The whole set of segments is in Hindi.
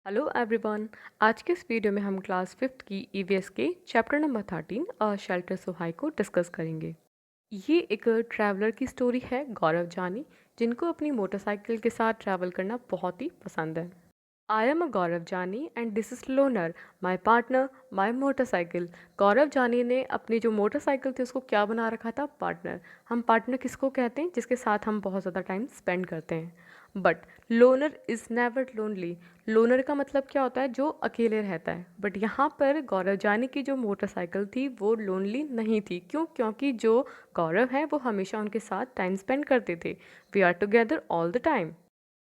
Hello everyone. आज के इस वीडियो में हम क्लास फिफ्थ की ईवीएस के chapter number 13 a shelter so high को डिस्कस करेंगे। ये एक ट्रैवलर की स्टोरी है, गौरव जानी, जिनको अपनी मोटरसाइकिल के साथ ट्रैवल करना बहुत ही पसंद है। I am a Gaurav Jani and this is Loner, my partner, my motorcycle. Gaurav Jani ने अपनी जो मोटरसाइकिल थी उसको क्या बना रखा था? पार्टनर। हम पार्टनर किसको कहते हैं? जिसके साथ हम बहुत ज़्यादा टाइम स्पेंड करते हैं। But loner is never lonely. Loner का मतलब क्या होता है? जो अकेले रहता है। बट यहाँ पर गौरव जानी की जो मोटरसाइकिल थी वो लोनली नहीं थी। क्यों? क्योंकि जो गौरव है वो हमेशा उनके साथ टाइम स्पेंड करते थे। We are together all the time.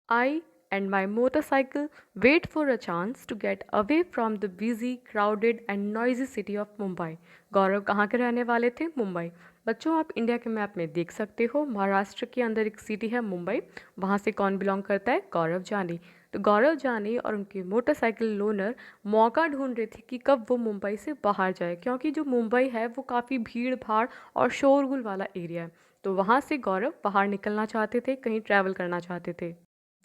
I and my motorcycle wait for a chance to get away from the busy, crowded and noisy city of Mumbai। गौरव कहाँ के रहने वाले थे? मुंबई। बच्चों, आप इंडिया के मैप में देख सकते हो, महाराष्ट्र के अंदर एक सिटी है मुंबई। वहाँ से कौन बिलोंग करता है? गौरव जानी। तो गौरव जानी और उनकी मोटरसाइकिल लोनर मौका ढूंढ रहे थे कि कब वो मुंबई से बाहर जाए, क्योंकि जो मुंबई है वो काफ़ी भीड़ भाड़ और शोरगुल वाला एरिया है। तो वहाँ से गौरव बाहर निकलना चाहते थे, कहीं ट्रैवल करना चाहते थे।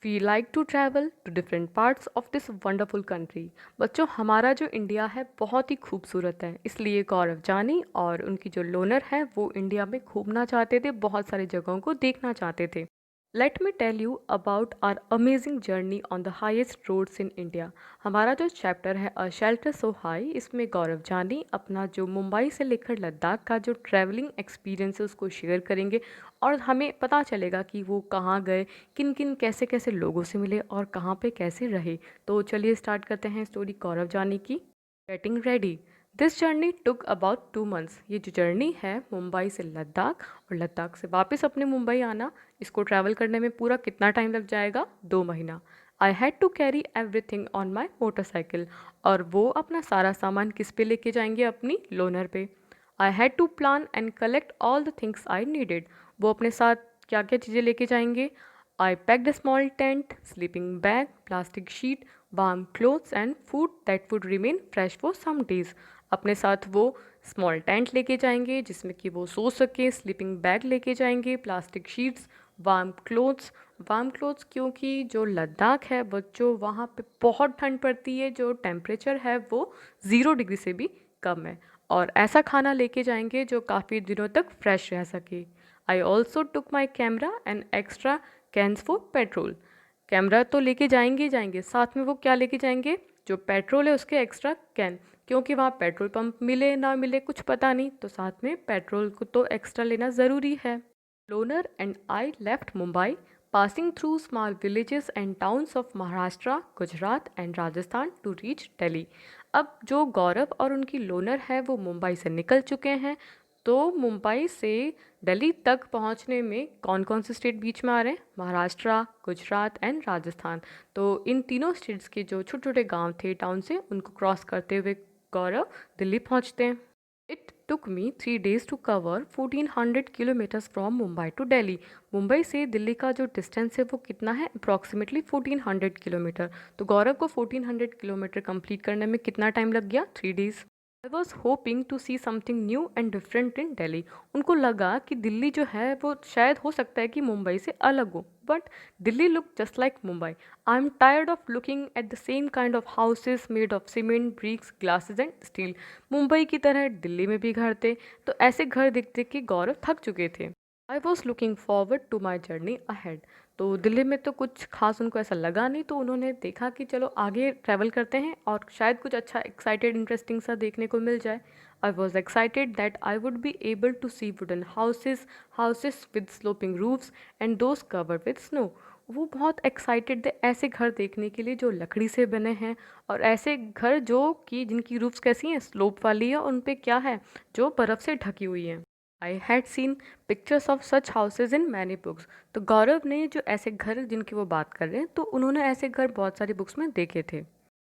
We like to travel to different parts of this wonderful country. बच्चों, हमारा जो इंडिया है बहुत ही खूबसूरत है, इसलिए गौरव जानी और उनकी जो लोनर है वो इंडिया में घूमना चाहते थे, बहुत सारी जगहों को देखना चाहते थे। Let me tell you about our amazing journey on the highest roads in India. हमारा जो चैप्टर है अ शेल्टर सो हाई, इसमें गौरव जानी अपना जो मुंबई से लेकर लद्दाख का जो ट्रैवलिंग एक्सपीरियंस है उसको शेयर करेंगे और हमें पता चलेगा कि वो कहाँ गए, किन किन कैसे कैसे लोगों से मिले और कहाँ पे कैसे रहे। तो चलिए स्टार्ट करते हैं स्टोरी गौरव जानी की। Getting ready. This journey took about 2 months. ये जो जर्नी है मुंबई से लद्दाख और लद्दाख से वापस अपने मुंबई आना, इसको ट्रैवल करने में पूरा कितना टाइम लग जाएगा? 2 महीना। I had to carry everything on my motorcycle. और वो अपना सारा सामान किस पे लेके जाएंगे? अपनी लोनर पे। I had to plan and collect all the things I needed. वो अपने साथ क्या क्या चीज़ें लेके जाएंगे? I packed a small tent, sleeping bag, plastic sheet, warm clothes and food that would remain fresh for some days. अपने साथ वो स्मॉल टेंट लेके जाएंगे जिसमें कि वो सो सके, स्लीपिंग बैग लेके जाएंगे, plastic sheets, warm clothes. Warm clothes क्योंकि जो लद्दाख है बच्चों, वहाँ पे बहुत ठंड पड़ती है, जो टेम्परेचर है वो 0 डिग्री से भी कम है। और ऐसा खाना लेके जाएंगे जो काफ़ी दिनों तक फ्रेश रह सके। I also took my camera and extra cans for petrol. Camera तो लेके जाएंगे ही जाएंगे, साथ में वो क्या लेके जाएंगे? जो पेट्रोल है उसके एक्स्ट्रा कैन, क्योंकि वहाँ पेट्रोल पंप मिले ना मिले कुछ पता नहीं, तो साथ में पेट्रोल को तो एक्स्ट्रा लेना ज़रूरी है। Loner and I left Mumbai, passing through small villages and towns of Maharashtra, Gujarat and Rajasthan to reach Delhi. अब जो गौरव और उनकी लोनर है वो मुंबई से निकल चुके हैं। तो मुंबई से दिल्ली तक पहुंचने में कौन कौन से स्टेट बीच में आ रहे हैं? महाराष्ट्र, गुजरात एंड राजस्थान। तो इन तीनों स्टेट्स के जो छोटे छोटे गांव थे, टाउन से, उनको क्रॉस करते हुए गौरव दिल्ली पहुंचते हैं। It took me 3 days to cover 1400 kilometres from Mumbai to Delhi. Mumbai से दिल्ली का जो डिस्टेंस है वो कितना है? Approximately 1400 kilometre. तो गौरव को 1400 किलोमीटर कंप्लीट करने में कितना टाइम लग गया? 3 days। I was hoping to see something new and different in Delhi. उनको लगा कि दिल्ली जो है वो शायद हो सकता है कि मुंबई से अलग हो, but Delhi look just like Mumbai. I am tired of looking at the same kind of houses made of cement, bricks, glasses and steel. Mumbai की तरह दिल्ली में भी घर थे, तो ऐसे घर देख देख के गौरव थक चुके थे। I was looking forward to my journey ahead. तो दिल्ली में तो कुछ खास उनको ऐसा लगा नहीं, तो उन्होंने देखा कि चलो आगे ट्रैवल करते हैं और शायद कुछ अच्छा एक्साइटेड इंटरेस्टिंग सा देखने को मिल जाए। I was excited that I would be able to see wooden houses, houses with sloping roofs and those covered with snow. वो बहुत एक्साइटेड थे ऐसे घर देखने के लिए जो लकड़ी से बने हैं, और ऐसे घर जो कि जिनकी रूफ्स कैसी हैं? स्लोप वाली है, और उन पे क्या है? जो बर्फ़ से ढकी हुई हैं। I had seen pictures of such houses in many books. तो गौरव ने जो ऐसे घर जिनकी वो बात कर रहे हैं, तो उन्होंने ऐसे घर बहुत सारी बुक्स में देखे थे।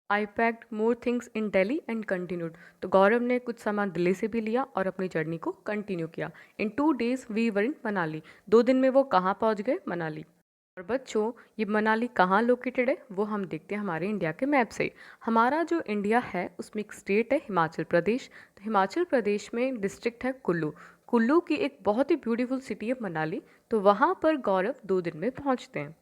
I packed more things in Delhi and continued. तो गौरव ने कुछ सामान दिल्ली से भी लिया और अपनी जर्नी को कंटिन्यू किया। इन 2 days वी वर इन मनाली। 2 दिन में वो कहाँ पहुँच गए? मनाली। और बच्चों, ये मनाली कहाँ लोकेटेड है वो हम देखते हैं हमारे इंडिया के मैप से। हमारा जो इंडिया है उसमें एक स्टेट है हिमाचल प्रदेश। तो हिमाचल प्रदेश में डिस्ट्रिक्ट है कुल्लू। कुल्लू की एक बहुत ही ब्यूटीफुल सिटी है मनाली। तो वहाँ पर गौरव 2 दिन में पहुँचते हैं।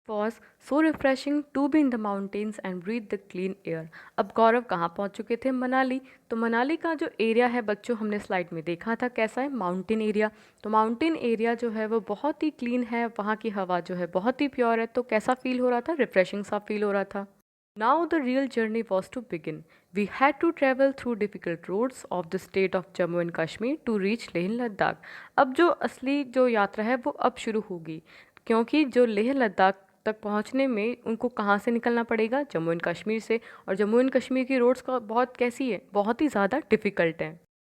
Was so refreshing to be in the mountains and breathe the clean air. अब गौरव कहाँ पहुँच चुके थे? मनाली। तो मनाली का जो एरिया है बच्चों, हमने स्लाइड में देखा था कैसा है, माउंटेन एरिया। तो माउंटेन एरिया जो है वो बहुत ही क्लीन है, वहाँ की हवा जो है बहुत ही प्योर है। तो कैसा फील हो रहा था? रिफ्रेशिंग सा फील हो रहा था। Now the real journey was to begin. We had to travel through difficult roads of the state of Jammu and Kashmir to reach Leh Ladakh. अब जो असली जो यात्रा है वो अब शुरू होगी, क्योंकि जो लेह लद्दाख तक पहुंचने में उनको कहाँ से निकलना पड़ेगा? जम्मू एंड कश्मीर से। और जम्मू एंड कश्मीर की रोड्स का बहुत कैसी है? बहुत ही ज़्यादा डिफ़िकल्ट है।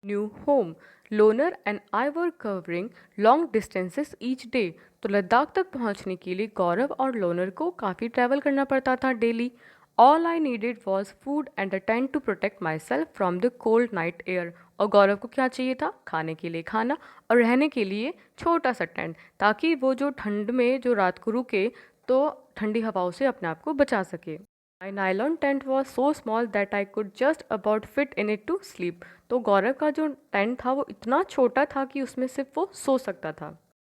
New home, loner and I were covering long distances each day. तो लद्दाख तक पहुंचने के लिए गौरव और लोनर को काफ़ी ट्रैवल करना पड़ता था daily. All I needed was food and a tent to protect myself from the cold night air. और गौरव को क्या चाहिए था? खाने के लिए खाना और रहने के लिए छोटा सा टेंट, ताकि वो जो ठंड में जो रात को रुके तो ठंडी हवाओं से अपने आप को बचा सके। My nylon tent was so small that I could just about fit in it to sleep. तो गौरव का जो टेंट था वो इतना छोटा था कि उसमें सिर्फ वो सो सकता था।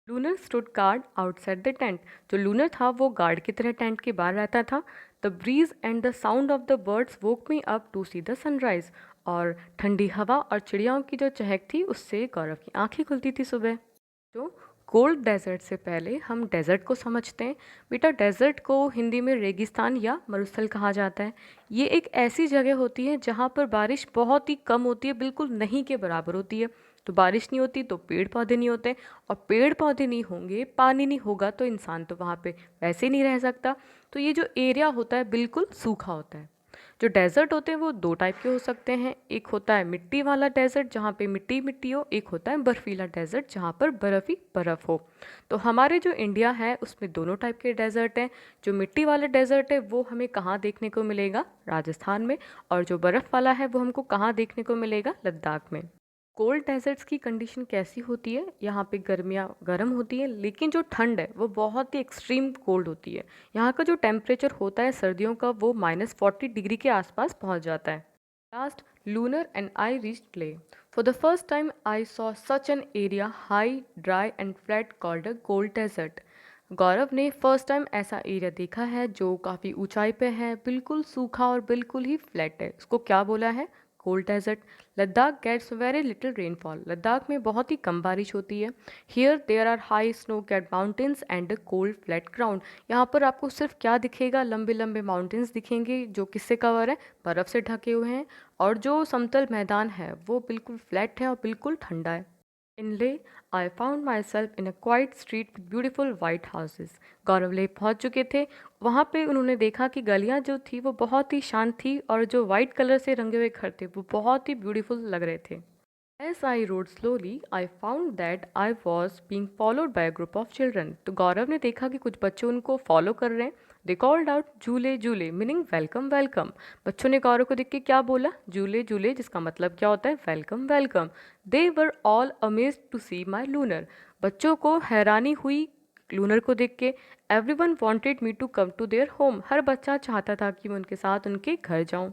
Lunar stood guard outside the tent. जो लूनर था वो गार्ड की तरह टेंट के बाहर रहता था। The breeze and the sound of the birds woke me up to see the sunrise. और ठंडी हवा और चिड़ियाओं की जो चहक थी उससे गौरव की आंखें खुलती थी सुबह। तो कोल्ड डेजर्ट से पहले हम डेजर्ट को समझते हैं। बेटा, डेजर्ट को हिंदी में रेगिस्तान या मरुस्थल कहा जाता है। ये एक ऐसी जगह होती है जहाँ पर बारिश बहुत ही कम होती है, बिल्कुल नहीं के बराबर होती है। तो बारिश नहीं होती तो पेड़ पौधे नहीं होते, और पेड़ पौधे नहीं होंगे, पानी नहीं होगा तो इंसान तो वहाँ पे वैसे ही नहीं रह सकता। तो ये जो एरिया होता है बिल्कुल सूखा होता है। जो डेजर्ट होते हैं वो दो टाइप के हो सकते हैं। एक होता है मिट्टी वाला डेजर्ट जहाँ पे मिट्टी मिट्टी हो, एक होता है बर्फीला डेजर्ट जहाँ पर बर्फ़ ही बर्फ़ हो। तो हमारे जो इंडिया है उसमें दोनों टाइप के डेजर्ट हैं। जो मिट्टी वाला डेजर्ट है वो हमें कहाँ देखने को मिलेगा? राजस्थान में। और जो बर्फ़ वाला है वो हमको कहाँ देखने को मिलेगा? लद्दाख में। कोल्ड डेजर्ट्स की कंडीशन कैसी होती है? यहाँ पे गर्मियाँ गर्म होती है, लेकिन जो ठंड है वो बहुत ही एक्सट्रीम कोल्ड होती है। यहाँ का जो टेम्परेचर होता है सर्दियों का वो -40 डिग्री के आसपास पहुँच जाता है। Last, Loner and I reached Leh. For the first time I saw such an area high dry and flat called a cold desert. Gaurav ने फर्स्ट टाइम ऐसा एरिया देखा है जो काफ़ी ऊंचाई पे है, बिल्कुल सूखा और बिल्कुल ही फ्लैट है। इसको क्या बोला है? Cold desert. Ladakh gets very little rainfall. Ladakh में बहुत ही कम बारिश होती है। Here there are high snow capped mountains and cold flat ground. यहाँ पर आपको सिर्फ क्या दिखेगा? लंबे लंबे माउंटेन्स दिखेंगे जो किससे कवर है? बर्फ़ से ढके हुए हैं। और जो समतल मैदान है वो बिल्कुल फ्लैट है और बिल्कुल ठंडा है। In Leh, I found myself in a quiet street with beautiful white houses. गौरव लेह पहुंच चुके थे। वहाँ पे उन्होंने देखा कि गलियाँ जो थी वो बहुत ही शांत थी, और जो वाइट कलर से रंगे हुए घर थे वो बहुत ही ब्यूटीफुल लग रहे थे। As I rode slowly, I found that I was being followed by a group of children. तो गौरव ने देखा कि कुछ बच्चे उनको फॉलो कर रहे हैं। They called out झूले झूले, मीनिंग वेलकम वेलकम। बच्चों ने गौरव को देख के क्या बोला? झूले झूले, जिसका मतलब क्या होता है? Welcome welcome. They were all amazed to see my lunar. बच्चों को हैरानी हुई लूनर को देख के। Everyone wanted me to come to their home. हर बच्चा चाहता था कि मैं उनके साथ उनके घर जाऊं।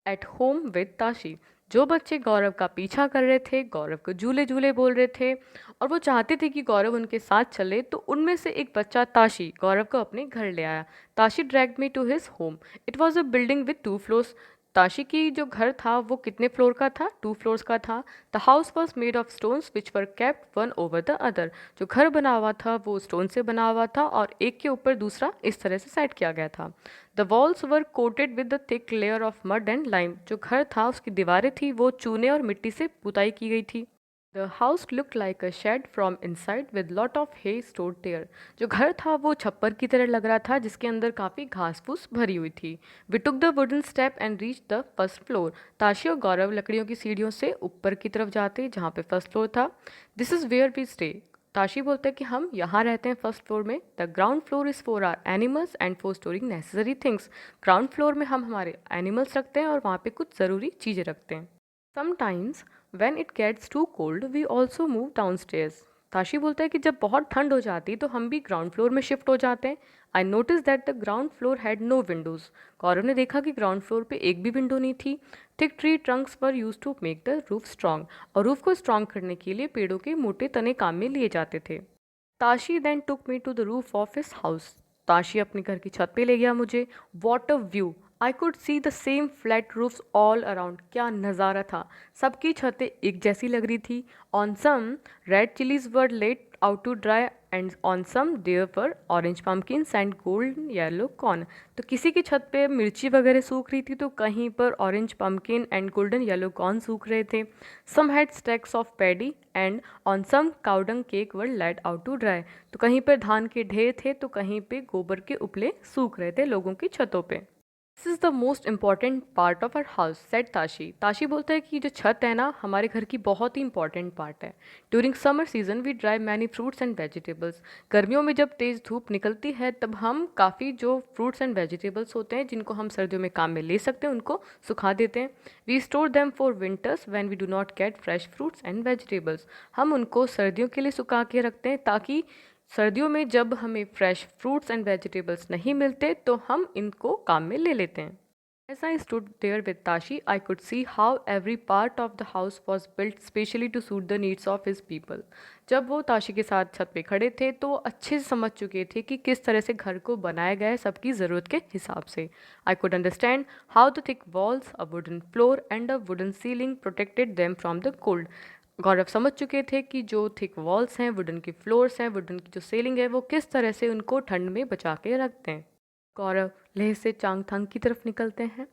At home with Tashi. जो बच्चे गौरव का पीछा कर रहे थे, गौरव को झूले झूले बोल रहे थे और वो चाहते थे कि गौरव उनके साथ चले, तो उनमें से एक बच्चा ताशी गौरव को अपने घर ले आया। Tashi dragged me to his home. It was a building with 2 floors. Tashi की जो घर था वो कितने फ्लोर का था? 2 फ्लोर्स का था। The house was made of stones which were kept one over the other. जो घर बना हुआ था वो स्टोन से बना हुआ था और एक के ऊपर दूसरा इस तरह से सेट किया गया था। The walls were coated with the thick layer of mud and lime. जो घर था उसकी दीवारें थी वो चूने और मिट्टी से पुताई की गई थी। The house look like a shed from inside with lot of hay stored there. जो घर था वो छप्पर की तरह लग रहा था जिसके अंदर काफ़ी घास फूस भरी हुई थी। We took the wooden step and reach the first floor. Tashi और गौरव लकड़ियों की सीढ़ियों से ऊपर की तरफ जाते जहाँ पे फर्स्ट फ्लोर था। This is where we stay. Tashi बोलते हैं कि हम यहाँ रहते हैं फर्स्ट फ्लोर में। The ground floor is for our animals and for storing necessary things. Ground floor में हम हमारे एनिमल्स रखते हैं और वहाँ पे कुछ ज़रूरी चीज़ें रखते हैं। Sometimes when it gets too cold we also move downstairs. Tashi बोलता है कि जब बहुत ठंड हो जाती तो हम भी ग्राउंड फ्लोर में शिफ्ट हो जाते हैं। I notice that the ground floor had no windows. Gaurav ने देखा कि ग्राउंड फ्लोर पे एक भी विंडो नहीं थी। Thick tree trunks were use to make the roof strong. और रूफ को स्ट्रॉन्ग करने के लिए पेड़ों के मोटे तने काम में लिए जाते थे। Tashi then took me to the roof of his house. Tashi अपने घर की छत पे ले गया मुझे। What a view! I could see the same flat roofs all around. क्या नज़ारा था! सबकी छतें एक जैसी लग रही थी। On some red chillies were laid out to dry and on some there were orange pumpkins and golden yellow corn. तो किसी की छत पे मिर्ची वगैरह सूख रही थी, तो कहीं पर orange pumpkin and golden yellow corn सूख रहे थे। Some had stacks of paddy and on some cow dung cake were laid out to dry. तो कहीं पर धान के ढेर थे, तो कहीं पे गोबर के उपले सूख रहे थे लोगों की छतों पे। This is the most important part of our house, said Tashi. Tashi बोलता है कि जो छत है ना, हमारे घर की बहुत ही इंपॉर्टेंट पार्ट है। During summer season we dry many fruits and vegetables. गर्मियों में जब तेज़ धूप निकलती है, तब हम काफ़ी जो फ्रूट्स एंड वेजिटेबल्स होते हैं, जिनको हम सर्दियों में काम में ले सकते हैं, उनको सुखा देते हैं। We store them for winters when we do not get fresh fruits and vegetables. हम उनको सर्दियों के लिए सुखा के रखते हैं, ताकि सर्दियों में जब हमें फ्रेश फ्रूट्स एंड वेजिटेबल्स नहीं मिलते, तो हम इनको काम में ले लेते हैं। As I stood there with Tashi, I could see how every part of the house was built specially to suit the needs of his people. जब वो ताशी के साथ छत पे खड़े थे, तो वो अच्छे से समझ चुके थे कि किस तरह से घर को बनाया गया है सबकी ज़रूरत के हिसाब से। I could understand how the thick walls, a wooden floor and a wooden ceiling protected them from the cold. गौरव समझ चुके थे कि जो थिक वॉल्स हैं, वुडन की फ्लोर्स हैं, वुडन की जो सीलिंग है, वो किस तरह से उनको ठंड में बचा के रखते हैं। गौरव लेह से चांगथांग की तरफ निकलते हैं।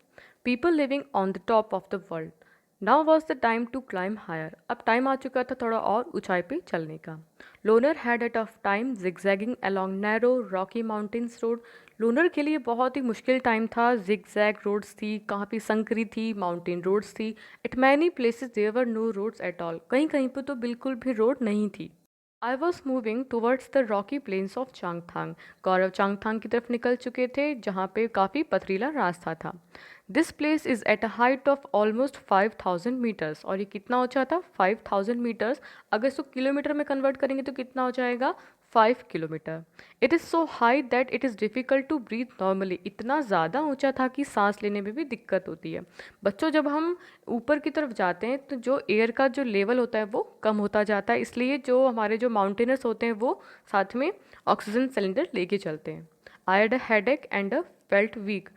People living on the top of the world. Now was the time to climb higher. अब टाइम आ चुका था थोड़ा और ऊंचाई पे चलने का। Loner had a tough time zigzagging along narrow rocky mountains road. Loner के लिए बहुत ही मुश्किल टाइम था। जिगजैग रोड्स थी, काफ़ी संकरी थी, माउंटेन रोड्स थी। At many places there were no roads at all. कहीं कहीं पर तो बिल्कुल भी रोड नहीं थी। I was moving towards the rocky plains of Changthang. Gaurav Changthang की तरफ निकल चुके थे, जहाँ पे काफ़ी पथरीला रास्ता था। This place is at a height of almost 5000 metres. और ये कितना ऊंचा था? 5000 मीटर्स। अगर इसको किलोमीटर में कन्वर्ट करेंगे तो कितना हो जाएगा? 5 kilometre. It is so high that it is difficult to breathe normally. इतना ज़्यादा ऊंचा था कि सांस लेने में भी दिक्कत होती है। बच्चों, जब हम ऊपर की तरफ जाते हैं, तो जो एयर का जो लेवल होता है वो कम होता जाता है, इसलिए जो हमारे जो माउंटेनर्स होते हैं वो साथ में ऑक्सीजन सिलेंडर लेके चलते हैं। I had a headache and a felt weak.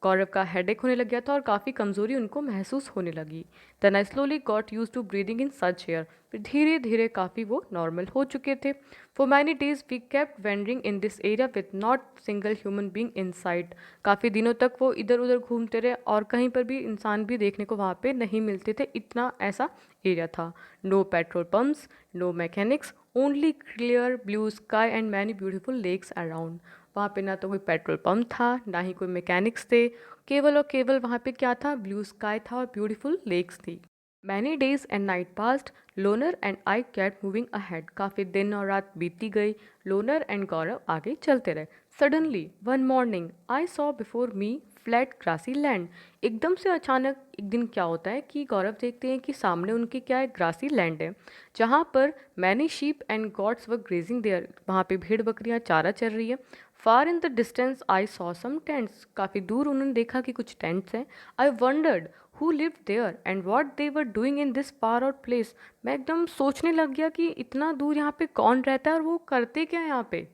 Gaurav का हेडेक होने लग गया था और काफ़ी कमज़ोरी उनको महसूस होने लगी। Then I slowly got use to breathing in such air. फिर धीरे धीरे काफ़ी वो नॉर्मल हो चुके थे। For many days we kept wandering in this area with not single human being in sight. काफ़ी दिनों तक वो इधर उधर घूमते रहे और कहीं पर भी इंसान भी देखने को वहाँ पे नहीं मिलते थे, इतना ऐसा एरिया था। No petrol pumps, no mechanics, only clear blue sky and many beautiful lakes around. वहाँ पे ना तो कोई पेट्रोल पंप था, ना ही कोई मैकेनिक्स थे। केवल और केवल वहाँ पे क्या था? ब्लू स्काई था और ब्यूटीफुल लेक्स थी। Many days and night passed. Loner and I kept moving ahead. काफ़ी दिन और रात बीती गई। लोनर एंड गौरव आगे चलते रहे। Suddenly one morning I saw before me flat grassy land. एकदम से अचानक एक दिन क्या होता है कि गौरव देखते हैं कि सामने उनकी क्या है? ग्रासी लैंड है, जहाँ पर many sheep and goats were grazing there. वहाँ पे भेड़ बकरियाँ चारा चर रही है। Far in the distance I saw some tents. काफ़ी दूर उन्होंने देखा कि कुछ टेंट्स हैं। I wondered who lived there and what they were doing in this far out place. मैं एकदम सोचने लग गया कि इतना दूर यहाँ पे कौन रहता है और वो करते क्या है यहाँ पे।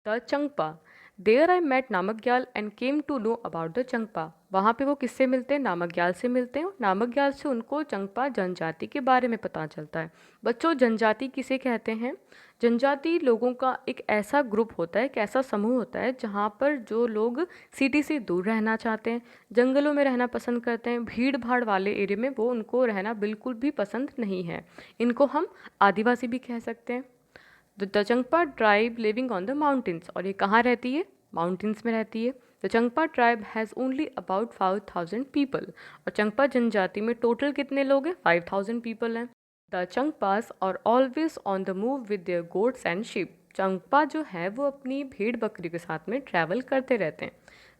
The Changpa. There I met Namgyal and came to know about the Changpa. वहाँ पे वो किससे मिलते हैं? नामग्याल से मिलते हैं। नामग्याल से उनको चंगपा जनजाति के बारे में पता चलता है। बच्चों, जनजाति किसे कहते हैं? जनजाति लोगों का एक ऐसा ग्रुप होता है, एक ऐसा समूह होता है, जहाँ पर जो लोग सिटी से दूर रहना चाहते हैं, जंगलों में रहना पसंद करते हैं, भीड़ भाड़ वाले एरिया में वो उनको रहना बिल्कुल भी पसंद नहीं है। इनको हम आदिवासी भी कह सकते हैं। The Changpa tribe living on the mountains. और ये कहाँ रहती है? माउंटेन्स में रहती है। The Changpa tribe has only about 5000 people. और चंगपा जनजाति में टोटल कितने लोग हैं? 5000 पीपल हैं। The Changpas are always on the move with their goats and sheep. Changpa जो है वो अपनी भेड़ बकरी के साथ में ट्रैवल करते रहते हैं।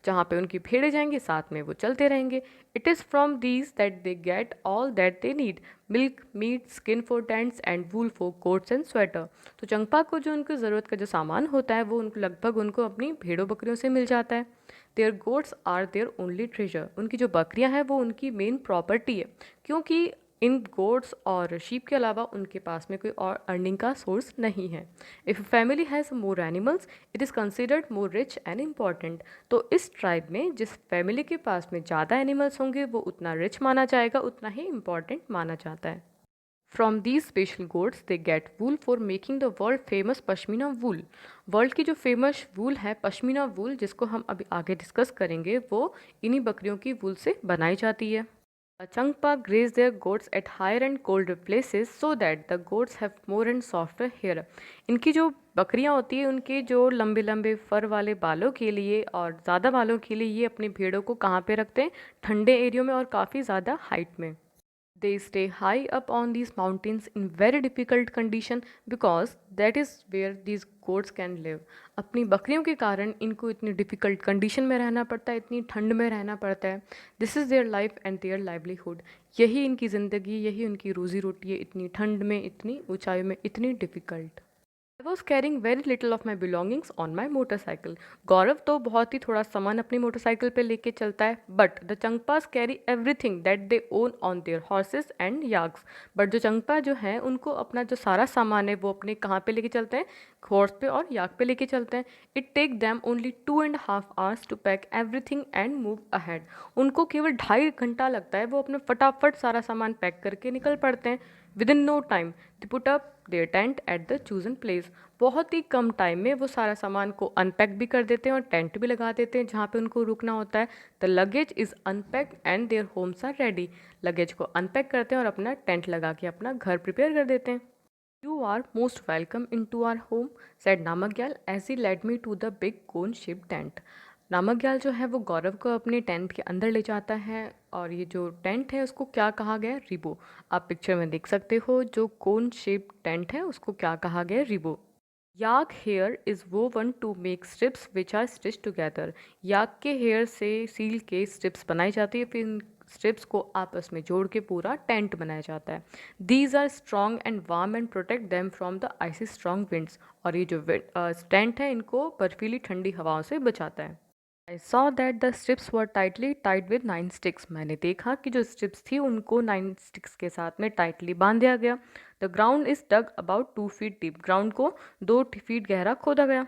जहाँ पे उनकी भेड़ें जाएंगी, साथ में वो चलते रहेंगे। It is from these that they get all that they need, milk, meat, skin for tents and wool for coats and sweater. तो चंगपा को जो उनको ज़रूरत का जो सामान होता है, वो उनको लगभग उनको अपनी भेड़ों बकरियों से मिल जाता है। Their goats are their only treasure. उनकी जो बकरियां हैं वो उनकी मेन प्रॉपर्टी है, क्योंकि इन गोट्स और शीप के अलावा उनके पास में कोई और अर्निंग का सोर्स नहीं है। If family has more animals it is considered more rich and important. तो इस ट्राइब में जिस फैमिली के पास में ज़्यादा एनिमल्स होंगे वो उतना रिच माना जाएगा, उतना ही इम्पॉर्टेंट माना जाता है। From these special goats they get wool for making the world famous pashmina wool. World की जो फेमस वूल है पश्मीना वूल, जिसको हम अभी आगे डिस्कस करेंगे, वो इन्हीं बकरियों की वूल से बनाई जाती है। Changpa graze their goats at higher and colder places so that the goats have more and softer hair। इनकी जो बकरियां होती है उनके जो लंबे लंबे फर वाले बालों के लिए और ज़्यादा बालों के लिए ये अपनी भेड़ों को कहाँ पे रखते हैं? ठंडे एरियो में और काफ़ी ज़्यादा हाइट में। They stay high up on these mountains in very difficult condition because that is where these goats can live। अपनी बकरियों के कारण इनको इतनी डिफ़िकल्ट कंडीशन में रहना पड़ता है, इतनी ठंड में रहना पड़ता है। This is their life and their livelihood. यही इनकी ज़िंदगी, यही उनकी रोज़ी रोटी है, इतनी ठंड में, इतनी ऊंचाई में, इतनी difficult. I was carrying very little of my belongings on my motorcycle। गौरव तो बहुत ही थोड़ा सामान अपनी मोटरसाइकिल पे लेके चलता है, but the Changpas carry everything that they own on their horses and yaks. But जो चंगपा जो है उनको अपना जो सारा सामान है वो अपने कहाँ पे लेके चलते हैं? हॉर्स पे और याक पे लेके चलते हैं। It take them only 2.5 hours to pack everything and move ahead. उनको केवल 2.5 घंटा लगता है, वो अपने फटाफट सारा सामान पैक करके निकल पड़ते हैं। Within no time they put up their tent at the chosen place. बहुत ही कम टाइम में वो सारा सामान को अनपैक भी कर देते हैं और टेंट भी लगा देते हैं जहाँ पे उनको रुकना होता है। The luggage is unpack and their homes are ready. Luggage को अनपैक करते हैं और अपना टेंट लगा के अपना घर प्रिपेयर कर देते हैं। You are most welcome into our home said Namgyal as he led me to the big cone shape tent. Namgyal जो है वो गौरव को अपने टेंट के अंदर ले जाता है और ये जो टेंट है उसको क्या कहा गया है? रिबो। आप पिक्चर में देख सकते हो जो कोन शेप टेंट है उसको क्या कहा गया है? Rebo. Yak hair is woven to make strips which are stitch together. Yak के हेयर से सील के स्ट्रिप्स बनाई जाती है, फिर इन स्ट्रिप्स को आपस में जोड़ के पूरा टेंट बनाया जाता है। These are strong and warm and protect them from the icy strong winds. और ये जो टेंट है इनको बर्फीली ठंडी हवाओं से बचाता है। I saw that the strips were tightly tied with 9 sticks. मैंने देखा कि जो स्ट्रिप्स थी उनको 9 स्टिक्स के साथ में टाइटली बांध दिया गया। The ground is dug about 2 feet deep. ग्राउंड को 2 feet गहरा खोदा गया।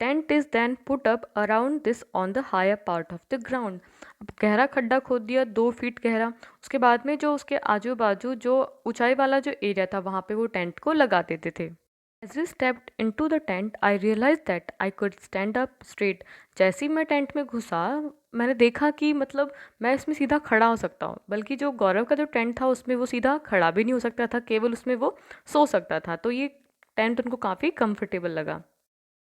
Tent is then put up around this on the higher part of the ground. अब गहरा खड्डा खोद दिया 2 feet गहरा, उसके बाद में जो उसके आजू बाजू जो ऊंचाई वाला जो एरिया था वहाँ पे वो टेंट को लगा देते थे। As we stepped into the tent, I realized that I could stand up straight। जैसे ही मैं टेंट में घुसा मैंने देखा कि मतलब मैं इसमें सीधा खड़ा हो सकता हूँ, बल्कि जो गौरव का जो टेंट था उसमें वो सीधा खड़ा भी नहीं हो सकता था, केवल उसमें वो सो सकता था। तो ये टेंट उनको काफ़ी कंफर्टेबल लगा।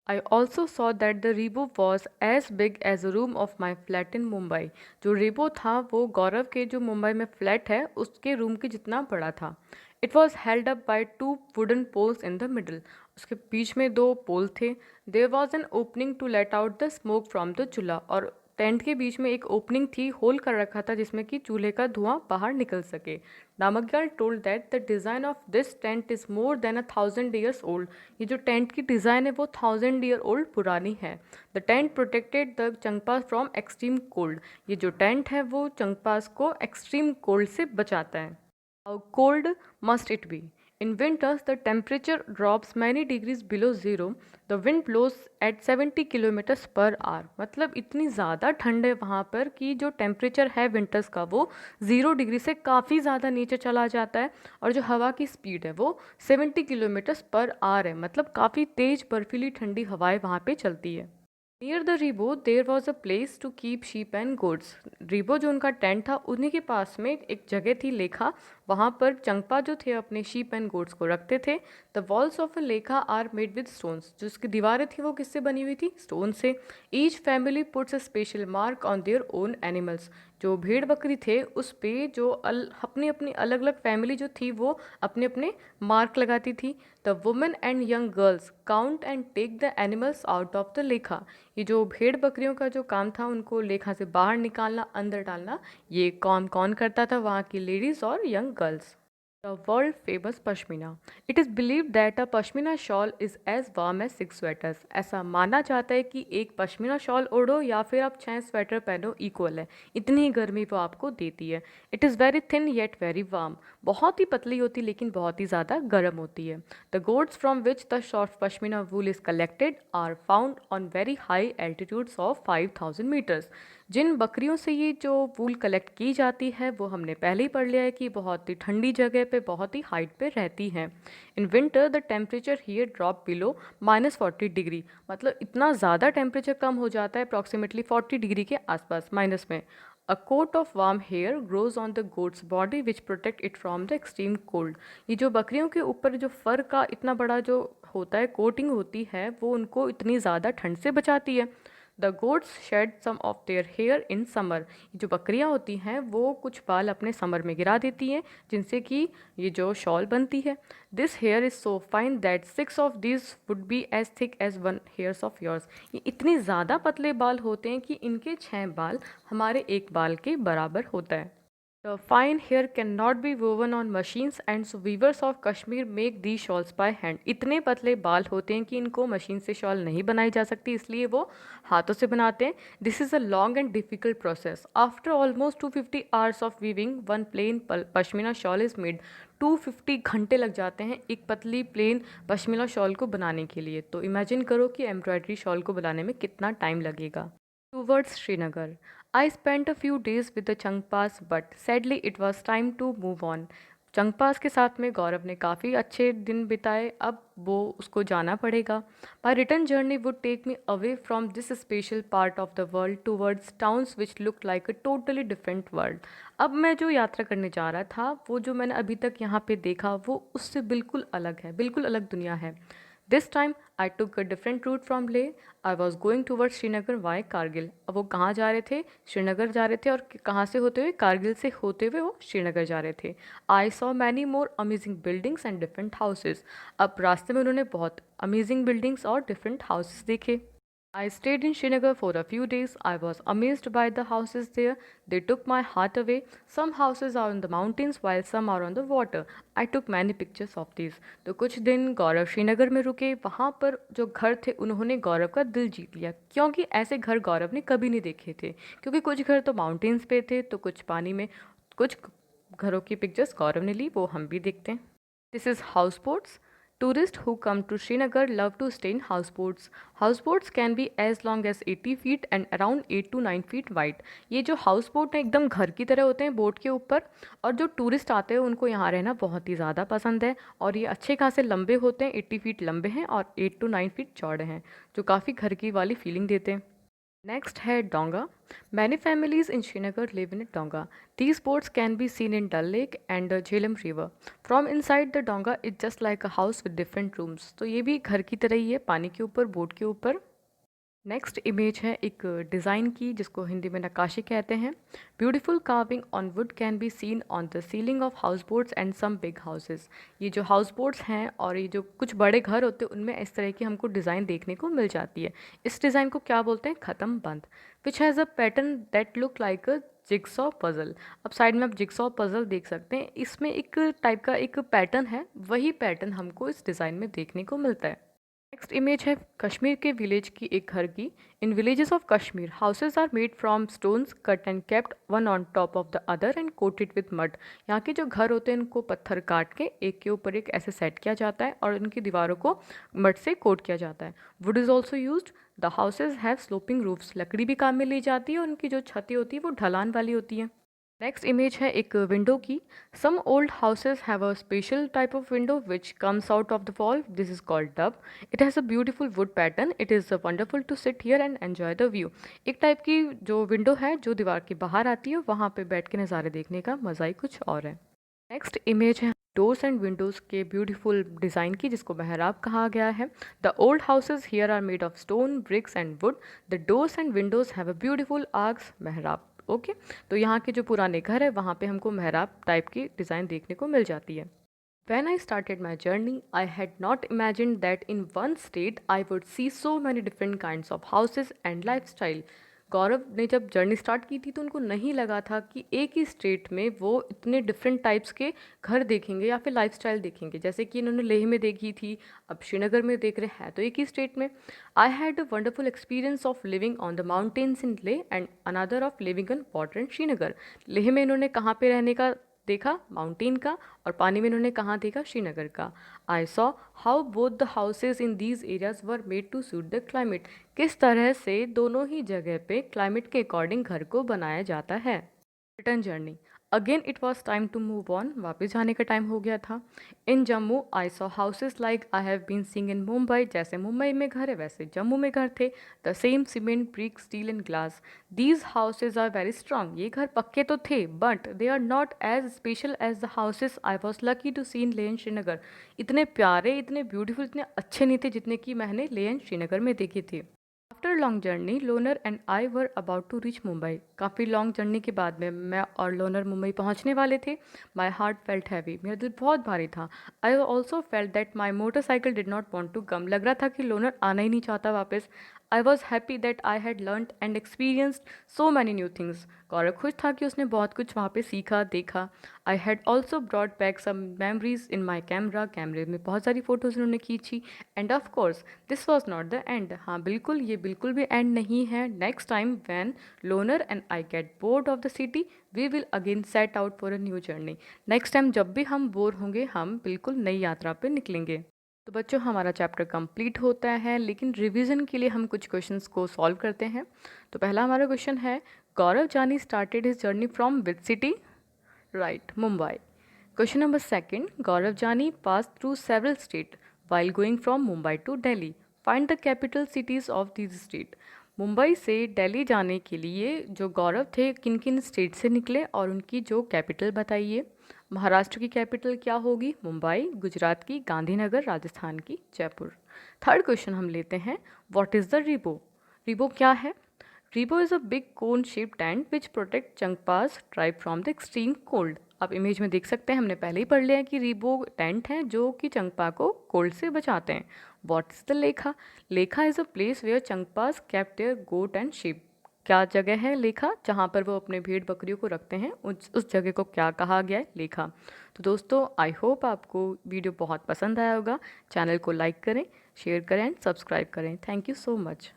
I also saw that the Rebo was as big as a room of my flat in Mumbai. जो रेबो था वो गौरव के जो मुंबई में फ्लैट है उसके रूम के जितना बड़ा था। It was held up by 2 wooden poles in the middle। उसके बीच में 2 पोल थे। There was an opening to let out the smoke from the chulha. और टेंट के बीच में एक ओपनिंग थी, होल कर रखा था जिसमें कि चूल्हे का धुआं बाहर निकल सके। Namgyal told that the design of this tent is more than 1,000 years old. ये जो टेंट की डिज़ाइन है वो 1,000 year ओल्ड पुरानी है। The tent protected the Changpas from extreme cold. ये जो टेंट है वो चंगपास को एक्सट्रीम कोल्ड से बचाता है। How cold must it be? In winters, the temperature drops many degrees below zero. The wind blows at 70 kilometers per hour। मतलब इतनी ज़्यादा ठंड है वहाँ पर कि जो टेम्परेचर है विंटर्स का वो 0 डिग्री से काफ़ी ज़्यादा नीचे चला जाता है और जो हवा की स्पीड है वो 70 किलोमीटर्स पर आवर है। मतलब काफ़ी तेज़ बर्फीली ठंडी हवाएं वहाँ पे चलती है। Near the rebo there was a place to keep sheep and goats. Rebo जो उनका टेंट था उन्हीं के पास में एक जगह थी, लेखा। वहाँ पर चंगपा जो थे अपने शीप एंड गोड्स को रखते थे। द वॉल्स ऑफ अ लेखा आर मेड विद स्टोन्स। जो उसकी दीवारें थी वो किससे बनी हुई थी? स्टोन से। Each family puts a special mark on their own animals. जो भेड़ बकरी थे उस पे जो अपनी अपनी अलग अलग फैमिली जो थी वो अपने अपने मार्क लगाती थी। The women and young girls count and take the animals out of the लेखा। ये जो भेड़ बकरियों का जो काम था उनको लेखा से बाहर निकालना, अंदर डालना, ये कौन कौन करता था? वहाँ की लेडीज़ और young girls. The world famous pashmina. It is believed that a pashmina shawl is as warm as 6 sweaters. ऐसा माना जाता है कि एक पश्मीना शॉल ओढ़ो या फिर आप 6 स्वेटर पहनो इक्वल है, इतनी ही गर्मी वो आपको देती है. It is very thin yet very warm. बहुत ही पतली होती लेकिन बहुत ही ज़्यादा गर्म होती है. The goats from which the soft pashmina wool is collected are found on very high altitudes of 5000 meters. जिन बकरियों से ये जो वूल कलेक्ट की जाती है वो हमने पहले ही पढ़ लिया है कि बहुत ही ठंडी जगह पे बहुत ही हाइट पे रहती हैं. In winter the temperature here drop below -40 degree. मतलब इतना ज़्यादा टेम्परेचर कम हो जाता है अप्रॉक्सीमेटली 40 डिग्री के आसपास माइनस में. A coat of warm hair grows on the goat's body which protect it from the extreme cold. ये जो बकरियों के ऊपर जो फर का इतना बड़ा जो होता है कोटिंग होती है वो उनको इतनी ज़्यादा ठंड से बचाती है. The goats shed some of their hair in summer. जो बकरियां होती हैं वो कुछ बाल अपने समर में गिरा देती हैं जिनसे कि ये जो शॉल बनती है. This hair is so fine that 6 of these would be as thick as 1 hairs of yours. ये इतनी ज़्यादा पतले बाल होते हैं कि इनके 6 बाल हमारे एक बाल के बराबर होता है. The fine hair cannot be woven on machines and so weavers of Kashmir make these shawls by hand. इतने पतले बाल होते हैं कि इनको मशीन से शॉल नहीं बनाई जा सकती इसलिए वो हाथों से बनाते हैं. This is a long and difficult process. After almost 250 hours of weaving, one plain pashmina shawl is made. 250 घंटे लग जाते हैं एक पतली प्लेन पश्मीना शॉल को बनाने के लिए. तो इमेजिन करो कि एम्ब्रॉयडरी शॉल को बनाने में कितना टाइम लगेगा. Towards Srinagar. I spent a few days with the Changpas but sadly it was time to move on. Changpas के साथ में गौरव ने काफ़ी अच्छे दिन बिताए, अब वो उसको जाना पड़ेगा. My return journey would take me away from this special part of the world towards towns which look like a totally different world. अब मैं जो यात्रा करने जा रहा था वो जो मैंने अभी तक यहाँ पे देखा वो उससे बिल्कुल अलग है, बिल्कुल अलग दुनिया है. This time I took a different route from Leh. I was going towards Srinagar via Kargil. अब वो कहाँ जा रहे थे? श्रीनगर जा रहे थे. और कहाँ से होते हुए? कारगिल से होते हुए वो श्रीनगर जा रहे थे. I saw many more amazing buildings and different houses. अब रास्ते में उन्होंने बहुत अमेजिंग बिल्डिंग्स और डिफरेंट हाउसेस देखे. I stayed in Srinagar for a few days. I was amazed by the houses there. They took my heart away. Some houses are in the mountains while some are on the water. I took many pictures of these. तो कुछ दिन गौरव श्रीनगर में रुके. वहाँ पर जो घर थे उन्होंने गौरव का दिल जीत लिया क्योंकि ऐसे घर गौरव ने कभी नहीं देखे थे. क्योंकि कुछ घर तो माउंटेन्स पे थे तो कुछ पानी में. कुछ घरों की पिक्चर्स गौरव ने ली वो हम भी देखते हैं. This is houseboats. Tourists who come to Srinagar love to stay in houseboats. Houseboats can be as long as 80 feet and around 8 to 9 feet wide. ये जो हाउस बोट हैं एकदम घर की तरह होते हैं बोट के ऊपर. और जो टूरिस्ट आते हैं उनको यहाँ रहना बहुत ही ज़्यादा पसंद है. और ये अच्छे खासे लंबे होते हैं, 80 फीट लंबे हैं और 8 to 9 फीट चौड़े हैं जो काफ़ी घर की वाली फीलिंग देते हैं. Next है डोंगा. Many families in Srinagar live in a donga. These boats can be seen in Dal Lake and the Jhelum River. From inside the donga it's just like a house with different rooms. तो ये भी घर की तरह ही है पानी के ऊपर बोट के ऊपर. नेक्स्ट इमेज है एक डिज़ाइन की जिसको हिंदी में नक्काशी कहते हैं. Beautiful carving on wood can be seen on the ceiling of house boats and some big houses. ये जो हाउस बोट्स हैं और ये जो कुछ बड़े घर होते हैं उनमें इस तरह की हमको डिज़ाइन देखने को मिल जाती है. इस डिज़ाइन को क्या बोलते हैं? ख़त्म बंद. Which has a pattern that look like a jigsaw puzzle. अब साइड में आप जिगसॉ पज़ल देख सकते हैं. इसमें एक टाइप का एक पैटर्न है, वही पैटर्न हमको इस डिज़ाइन में देखने को मिलता है. नेक्स्ट इमेज है कश्मीर के विलेज की एक घर की. In villages of Kashmir houses are made from stones cut and kept one on top of the other and coated with mud. यहाँ के जो घर होते हैं इनको पत्थर काट के एक के ऊपर एक ऐसे सेट किया जाता है और इनकी दीवारों को मड से कोट किया जाता है. Would is also used. The houses have sloping roofs. लकड़ी भी काम में ली जाती है और उनकी जो छतें होती है वो ढलान वाली होती हैं. नेक्स्ट इमेज है एक विंडो की. Some old houses have a special type of window which comes out of the wall. This is called dub. It has a beautiful wood pattern. It is wonderful to sit here and enjoy the view. एक टाइप की जो विंडो है जो दीवार के बाहर आती है वहाँ पे बैठ के नज़ारे देखने का मज़ा ही कुछ और है. नेक्स्ट इमेज है डोर्स एंड विंडोज़ के ब्यूटीफुल डिज़ाइन की जिसको मेहराब कहा गया है. The old houses here are made of stone bricks and wood. The doors and windows have a beautiful arches. मेहराब. ओके तो यहाँ के जो पुराने घर है वहाँ पे हमको मेहराब टाइप की डिज़ाइन देखने को मिल जाती है. When I started my journey, I had not imagined that in one state I would see so many different kinds of houses and lifestyle. गौरव ने जब जर्नी स्टार्ट की थी तो उनको नहीं लगा था कि एक ही स्टेट में वो इतने डिफरेंट टाइप्स के घर देखेंगे या फिर लाइफस्टाइल देखेंगे, जैसे कि इन्होंने लेह में देखी थी, अब श्रीनगर में देख रहे हैं तो एक ही स्टेट में। आई had a wonderful experience of living on the mountains in Leh and another of living in border in Srinagar. Leh में इन्होंने कहाँ पे रहने का देखा, माउंटेन का, और पानी में इन्होंने कहाँ देखा, श्रीनगर का। I saw how both the houses in these areas were made to suit the climate. किस तरह से दोनों ही जगह पे क्लाइमेट के अकॉर्डिंग घर को बनाया जाता है। Return journey, again it was time to move on, वापस जाने का टाइम हो गया था। In Jammu I saw houses like I have been seeing in Mumbai, जैसे मुंबई में घर है वैसे जम्मू में घर थे। The same cement, brick, steel and glass. These houses are very strong, ये घर पक्के तो थे but they are not as special as the houses I was lucky to see in Leh and Srinagar. इतने प्यारे, इतने ब्यूटीफुल, इतने अच्छे नहीं थे जितने कि मैंने लेह एंड श्रीनगर में देखे थे। After long journey loner and I were about to reach Mumbai. काफ़ी लॉन्ग जर्नी के बाद में मैं और लोनर मुंबई पहुंचने वाले थे। माई हार्ट फेल्ट हैवी, मेरा दिल बहुत भारी था। I also felt that my motorcycle did not want to come, लग रहा था कि लोनर आना ही नहीं चाहता वापस। I was happy that I had learn and experienced so many new things. Gaurav खुश था कि उसने बहुत कुछ वहाँ पे सीखा, देखा। I had also brought back some memories in my camera, कैमरे में बहुत सारी फ़ोटोज़ उन्होंने खींची। End of course this was not the end, हाँ बिल्कुल ये बिल्कुल भी एंड नहीं है। Next time when loner and I get bored of the city we will again set out for a new journey. Next time जब भी हम बोर होंगे हम बिल्कुल नई यात्रा पर निकलेंगे। तो बच्चों हमारा चैप्टर कंप्लीट होता है, लेकिन रिवीजन के लिए हम कुछ क्वेश्चंस को सॉल्व करते हैं। तो पहला हमारा क्वेश्चन है, Gaurav Jani started his journey from which city? Right, Mumbai. Question number second, Gaurav Jani pass through several state while going from Mumbai to Delhi. Find the capital cities of these state. Mumbai से दिल्ली जाने के लिए जो गौरव थे किन किन स्टेट से निकले और उनकी जो कैपिटल बताइए। महाराष्ट्र की कैपिटल क्या होगी? मुंबई। गुजरात की गांधीनगर, राजस्थान की जयपुर। थर्ड क्वेश्चन हम लेते हैं, what is the rebo? Rebo क्या है? Rebo is a big cone shape tent which protect Changpas tribe from the extreme cold. आप इमेज में देख सकते हैं, हमने पहले ही पढ़ लिया है कि रिबो टेंट हैं जो कि चंगपा को कोल्ड से बचाते हैं। What is the Lekha? Lekha is a place where Changpas kept their goat and sheep. क्या जगह है लेखा? जहाँ पर वो अपने भेड़ बकरियों को रखते हैं, उस जगह को क्या कहा गया है? लेखा। तो दोस्तों आई होप आपको वीडियो बहुत पसंद आया होगा। चैनल को लाइक करें, शेयर करें एंड सब्सक्राइब करें। Thank you so much.